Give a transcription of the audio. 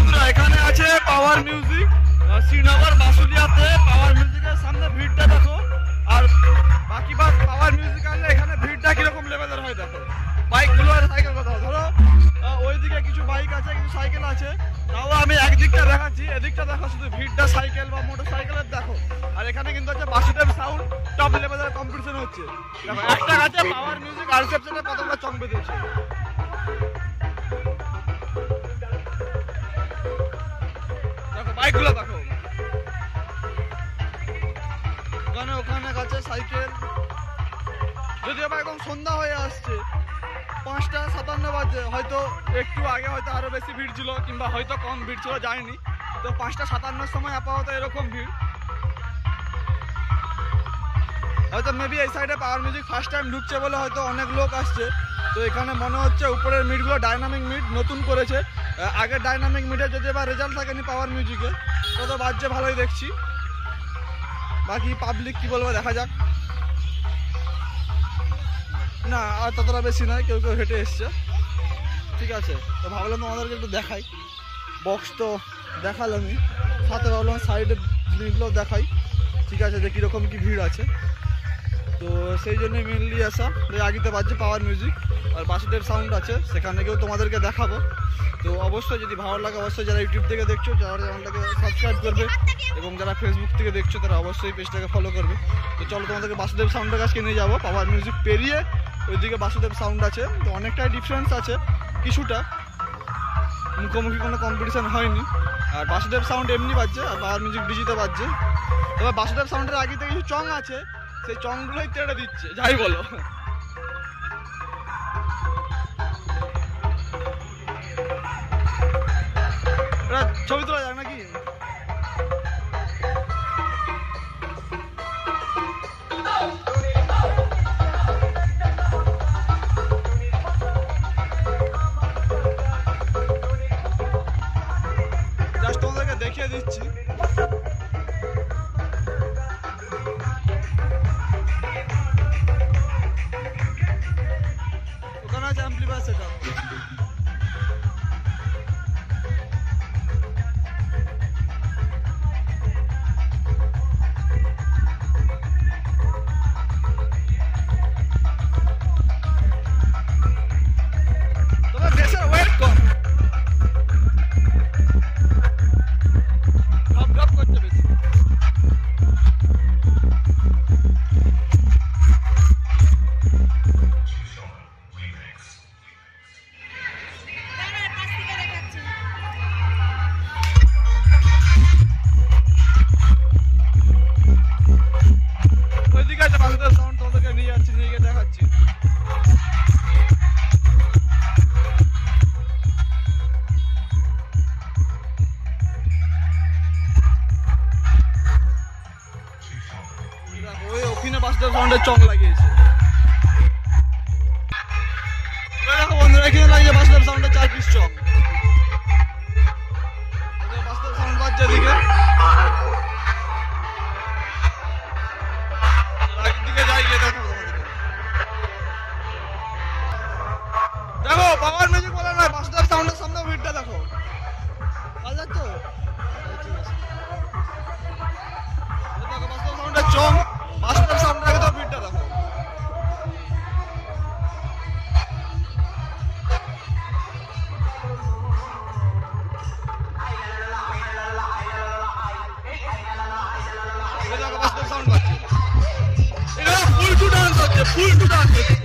বন্ধুরা, এখানে আছে পাওয়ার মিউজিক শ্রীনগর বাসুলিয়াতে। পাওয়ার মিউজিকের সামনে ভিড়টা দেখো, আর বাকি বার পাওয়ার মিউজিক আনলে এখানে ভিড়টা কিরকম লেভেলের হয় দেখো। বাইকগুলো আর সাইকেল কথা ধরো, ওইদিকে কিছু বাইক আছে, কিছু সাইকেল আছে, তাও আমি একদিকটা দেখাচ্ছি, এদিকটা দেখো শুধু ভিড়টা সাইকেল বা মোটর সাইকেলের দেখো। আর এখানে কিন্তু আছে বাসুদেব সাউন্ড, টপ লেভেলের কম্পিটিশন হচ্ছে দেখো। একটা গাছে পাওয়ার মিউজিক আর রিসেপশনে কতগুলো চং বেঁধেছে। বাইকগুলো দেখো, ওখানে কাছে সাইকেল। যদি আবার একদম সন্ধ্যা হয়ে আসছে, 5:57 বাজে, হয়তো একটু আগে হয়তো আরো বেশি ভিড় ছিল, কিংবা হয়তো কম ভিড় ছিল, যায়নি। তো 5:57 সময় আপাতত এরকম ভিড়। হয়তো মেবি এই সাইডে পাওয়ার মিউজিক ফার্স্ট টাইম ঢুকছে বলে হয়তো অনেক লোক আসছে। তো এখানে মনে হচ্ছে উপরের মিটগুলো ডাইনামিক মিট নতুন করেছে। আগের ডাইনামিক মিটে যদি এবার রেজাল্ট থাকেনি পাওয়ার মিউজিকে, তত বাজছে ভালোই দেখছি। বাকি পাবলিক কি বলবো দেখা যাক। না আর ততটা বেশি নয়, কেউ কেউ হেঁটে এসছে, ঠিক আছে। তো ভাবলাম তোমাদেরকে একটু দেখাই। বক্স তো দেখালামই, সাথে ভাবলাম সাইডের জিনিসগুলো দেখাই, ঠিক আছে, যে কীরকম কী ভিড় আছে। তো সেই জন্যই মেনলি আসা। আগিতে বাজছে পাওয়ার মিউজিক, আর বাসুদেব সাউন্ড আছে, সেখানে গিয়েও তোমাদেরকে দেখাবো। তো অবশ্যই যদি ভালো লাগে, অবশ্যই যারা ইউটিউব থেকে দেখছো যারা চ্যানেলটাকে সাবস্ক্রাইব করবে, এবং যারা ফেসবুক থেকে দেখছো তারা অবশ্যই পেজটাকে ফলো করবে। তো চলো তোমাদেরকে বাসুদেব সাউন্ডের কাছে নিয়ে যাবো। পাওয়ার মিউজিক পেরিয়ে ওইদিকে বাসুদেব সাউন্ড আছে, তো অনেকটাই ডিফারেন্স আছে কিছুটা, মুখোমুখি কোনো কম্পিটিশান হয়নি। আর বাসুদেব সাউন্ড এমনি বাজছে, আর পাওয়ার মিউজিক ডিজিতে বাজছে। তবে বাসুদেব সাউন্ডের আগেতে কিছু চং আছে, সেই চংগুলোই তেড়ে দিচ্ছে, যাই বলো। ছবি তোলা যাক নাকি? জাস্ট তোমাদেরকে দেখিয়ে দিচ্ছি। ওখানে আছে অ্যাম্পলিফায়ার সেটা। চং লাগিয়েছে দেখো বন্ধুরা, এখানে লাগিয়ে বাসুদেব সাউন্ডের 4 পিস চং। বাসুদেব সাউন্ড বাজছে এদিকে, দিকে যাই গিয়ে দেখো। দেখো পাওয়ার মিউজিক বলে নয়, বাসুদেব সাউন্ডের সামনে ভিড়টা দেখো, ভালো যাচ্ছে। দেখো বাসুদেব সাউন্ডের চং, বাসুদেব সাউন্ডের আগে তো ভিড়টা দেখো। বাসুদেব সাউন্ড বাজছে, এটা ফুল টু ডান্স হচ্ছে, ফুল টু ডান্স হচ্ছে।